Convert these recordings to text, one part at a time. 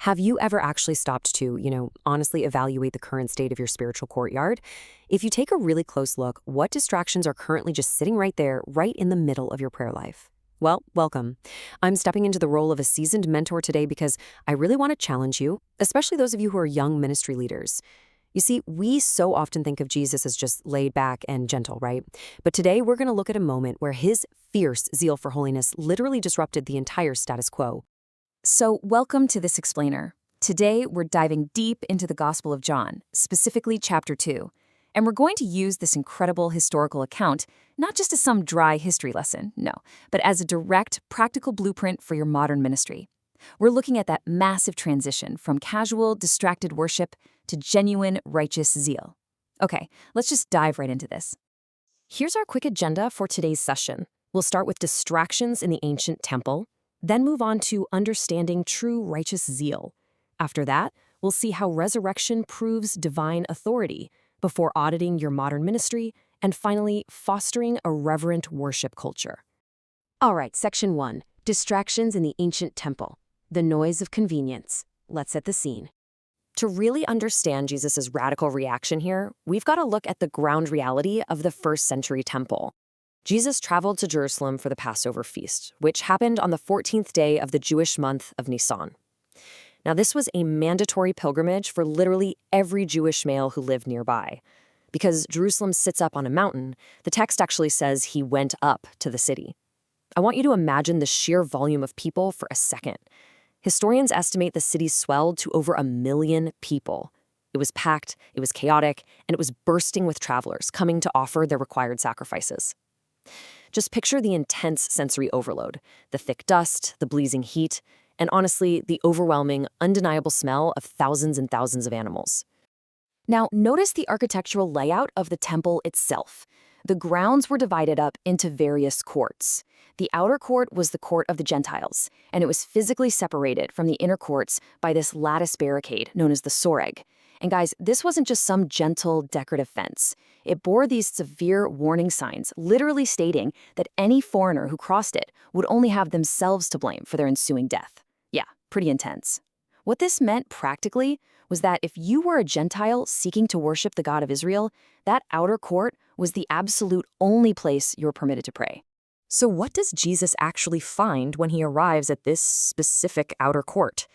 Have you ever actually stopped to, honestly evaluate the current state of your spiritual courtyard? If you take a really close look, what distractions are currently just sitting right there, right in the middle of your prayer life? Well, welcome. I'm stepping into the role of a seasoned mentor today because I really want to challenge you, especially those of you who are young ministry leaders. You see, we so often think of Jesus as just laid back and gentle, right? But today we're going to look at a moment where his fierce zeal for holiness literally disrupted the entire status quo. So, welcome to this explainer. Today, we're diving deep into the Gospel of John, specifically chapter 2. And we're going to use this incredible historical account not just as some dry history lesson, no, but as a direct, practical blueprint for your modern ministry. We're looking at that massive transition from casual, distracted worship to genuine, righteous zeal. Okay, let's just dive right into this. Here's our quick agenda for today's session. We'll start with distractions in the ancient temple, then move on to understanding true righteous zeal. After that, we'll see how resurrection proves divine authority before auditing your modern ministry, and finally, fostering a reverent worship culture. All right, section 1, distractions in the ancient temple, the noise of convenience. Let's set the scene. To really understand Jesus' radical reaction here, we've got to look at the ground reality of the first century temple. Jesus traveled to Jerusalem for the Passover feast, which happened on the 14th day of the Jewish month of Nisan. Now, this was a mandatory pilgrimage for literally every Jewish male who lived nearby. Because Jerusalem sits up on a mountain, the text actually says he went up to the city. I want you to imagine the sheer volume of people for a second. Historians estimate the city swelled to over 1 million people. It was packed, it was chaotic, and it was bursting with travelers coming to offer their required sacrifices. Just picture the intense sensory overload, the thick dust, the blazing heat, and honestly, the overwhelming, undeniable smell of thousands and thousands of animals. Now, notice the architectural layout of the temple itself. The grounds were divided up into various courts. The outer court was the court of the Gentiles, and it was physically separated from the inner courts by this lattice barricade known as the soreg. And guys, this wasn't just some gentle, decorative fence. It bore these severe warning signs, literally stating that any foreigner who crossed it would only have themselves to blame for their ensuing death. Yeah, pretty intense. What this meant practically was that if you were a Gentile seeking to worship the God of Israel, that outer court was the absolute only place you were permitted to pray. So what does Jesus actually find when he arrives at this specific outer court?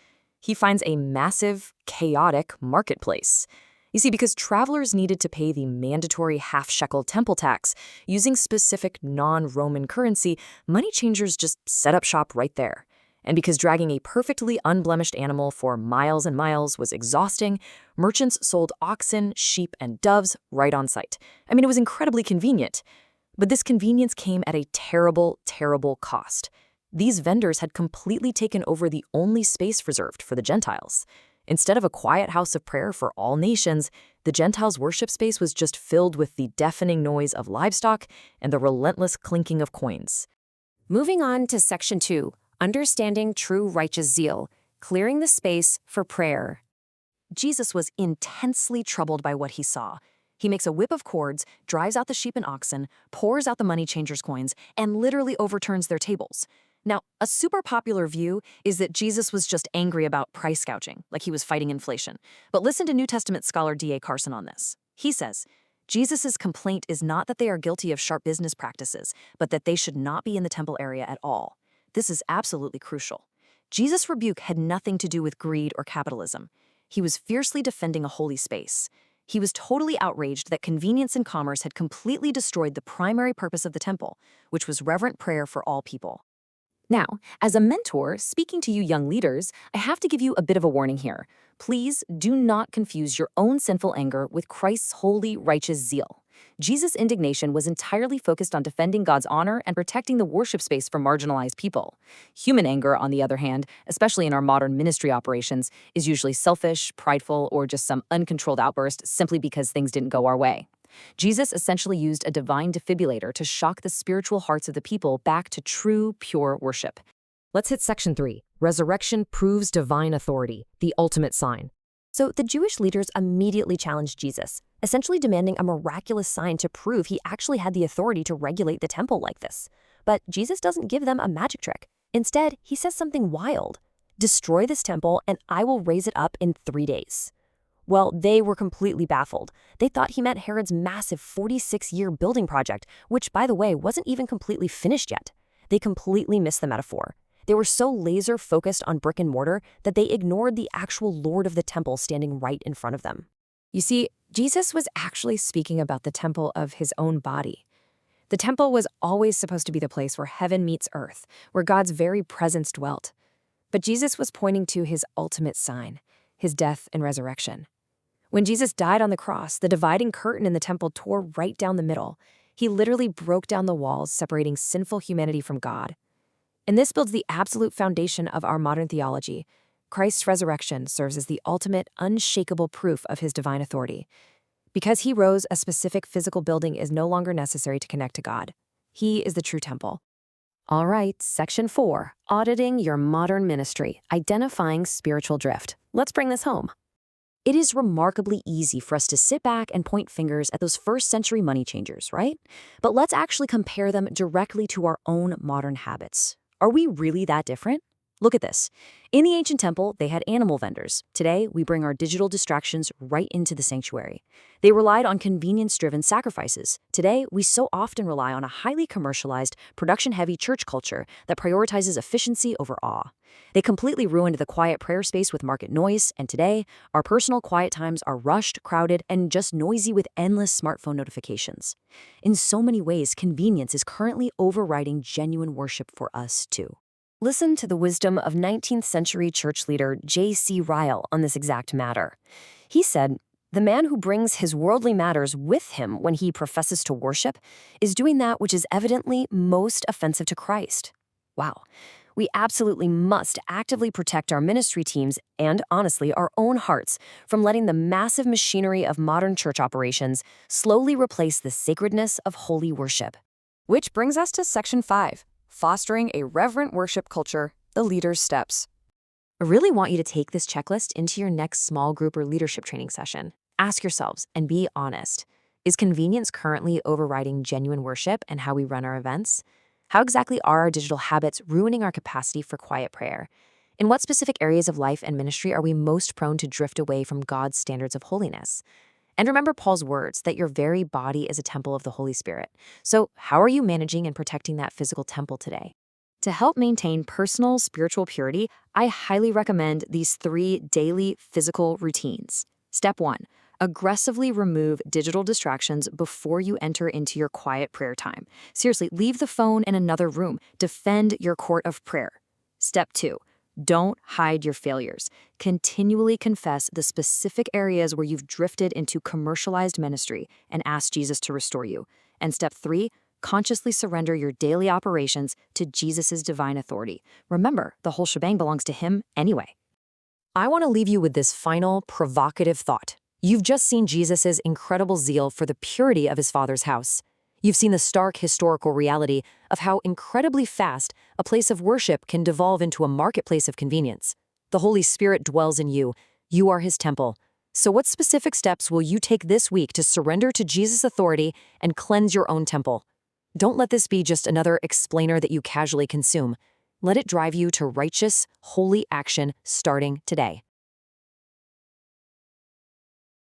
He finds a massive, chaotic marketplace. You see, because travelers needed to pay the mandatory half-shekel temple tax using specific non-Roman currency, money changers just set up shop right there. And because dragging a perfectly unblemished animal for miles and miles was exhausting, merchants sold oxen, sheep, and doves right on site. I mean, it was incredibly convenient. But this convenience came at a terrible, terrible cost. These vendors had completely taken over the only space reserved for the Gentiles. Instead of a quiet house of prayer for all nations, the Gentiles' worship space was just filled with the deafening noise of livestock and the relentless clinking of coins. Moving on to section 2, understanding true righteous zeal, clearing the space for prayer. Jesus was intensely troubled by what he saw. He makes a whip of cords, drives out the sheep and oxen, pours out the money changers' coins, and literally overturns their tables. Now, a super popular view is that Jesus was just angry about price gouging, like he was fighting inflation. But listen to New Testament scholar D.A. Carson on this. He says, Jesus' complaint is not that they are guilty of sharp business practices, but that they should not be in the temple area at all. This is absolutely crucial. Jesus' rebuke had nothing to do with greed or capitalism. He was fiercely defending a holy space. He was totally outraged that convenience and commerce had completely destroyed the primary purpose of the temple, which was reverent prayer for all people. Now, as a mentor speaking to you young leaders, I have to give you a bit of a warning here. Please do not confuse your own sinful anger with Christ's holy, righteous zeal. Jesus' indignation was entirely focused on defending God's honor and protecting the worship space from marginalized people. Human anger, on the other hand, especially in our modern ministry operations, is usually selfish, prideful, or just some uncontrolled outburst simply because things didn't go our way. Jesus essentially used a divine defibrillator to shock the spiritual hearts of the people back to true, pure worship. Let's hit section 3. Resurrection proves divine authority, the ultimate sign. So the Jewish leaders immediately challenged Jesus, essentially demanding a miraculous sign to prove he actually had the authority to regulate the temple like this. But Jesus doesn't give them a magic trick. Instead, he says something wild. Destroy this temple, and I will raise it up in 3 days." Well, they were completely baffled. They thought he meant Herod's massive 46-year building project, which, by the way, wasn't even completely finished yet. They completely missed the metaphor. They were so laser-focused on brick and mortar that they ignored the actual Lord of the temple standing right in front of them. You see, Jesus was actually speaking about the temple of his own body. The temple was always supposed to be the place where heaven meets earth, where God's very presence dwelt. But Jesus was pointing to his ultimate sign, his death and resurrection. When Jesus died on the cross, the dividing curtain in the temple tore right down the middle. He literally broke down the walls, separating sinful humanity from God. And this builds the absolute foundation of our modern theology. Christ's resurrection serves as the ultimate, unshakable proof of his divine authority. Because he rose, a specific physical building is no longer necessary to connect to God. He is the true temple. All right, Section 4, Auditing Your Modern Ministry, Identifying Spiritual Drift. Let's bring this home. It is remarkably easy for us to sit back and point fingers at those first-century money changers, right? But let's actually compare them directly to our own modern habits. Are we really that different? Look at this. In the ancient temple, they had animal vendors. Today, we bring our digital distractions right into the sanctuary. They relied on convenience-driven sacrifices. Today, we so often rely on a highly commercialized, production-heavy church culture that prioritizes efficiency over awe. They completely ruined the quiet prayer space with market noise, and today, our personal quiet times are rushed, crowded, and just noisy with endless smartphone notifications. In so many ways, convenience is currently overriding genuine worship for us, too. Listen to the wisdom of 19th century church leader J.C. Ryle on this exact matter. He said, "The man who brings his worldly matters with him when he professes to worship is doing that which is evidently most offensive to Christ." Wow. We absolutely must actively protect our ministry teams and, honestly, our own hearts from letting the massive machinery of modern church operations slowly replace the sacredness of holy worship. Which brings us to Section 5. Fostering a reverent worship culture, the leader's steps. I really want you to take this checklist into your next small group or leadership training session. Ask yourselves and be honest. Is convenience currently overriding genuine worship and how we run our events? How exactly are our digital habits ruining our capacity for quiet prayer? In what specific areas of life and ministry are we most prone to drift away from God's standards of holiness? And remember Paul's words that your very body is a temple of the Holy Spirit. So how are you managing and protecting that physical temple today? To help maintain personal spiritual purity, I highly recommend these 3 daily physical routines. Step 1, aggressively remove digital distractions before you enter into your quiet prayer time. Seriously, leave the phone in another room. Defend your court of prayer. Step 2, don't hide your failures. Continually confess the specific areas where you've drifted into commercialized ministry and ask Jesus to restore you. And step 3, consciously surrender your daily operations to Jesus' divine authority. Remember, the whole shebang belongs to him anyway. I want to leave you with this final, provocative thought. You've just seen Jesus' incredible zeal for the purity of his Father's house. You've seen the stark historical reality of how incredibly fast a place of worship can devolve into a marketplace of convenience. The Holy Spirit dwells in you. You are his temple. So what specific steps will you take this week to surrender to Jesus' authority and cleanse your own temple? Don't let this be just another explainer that you casually consume. Let it drive you to righteous, holy action starting today.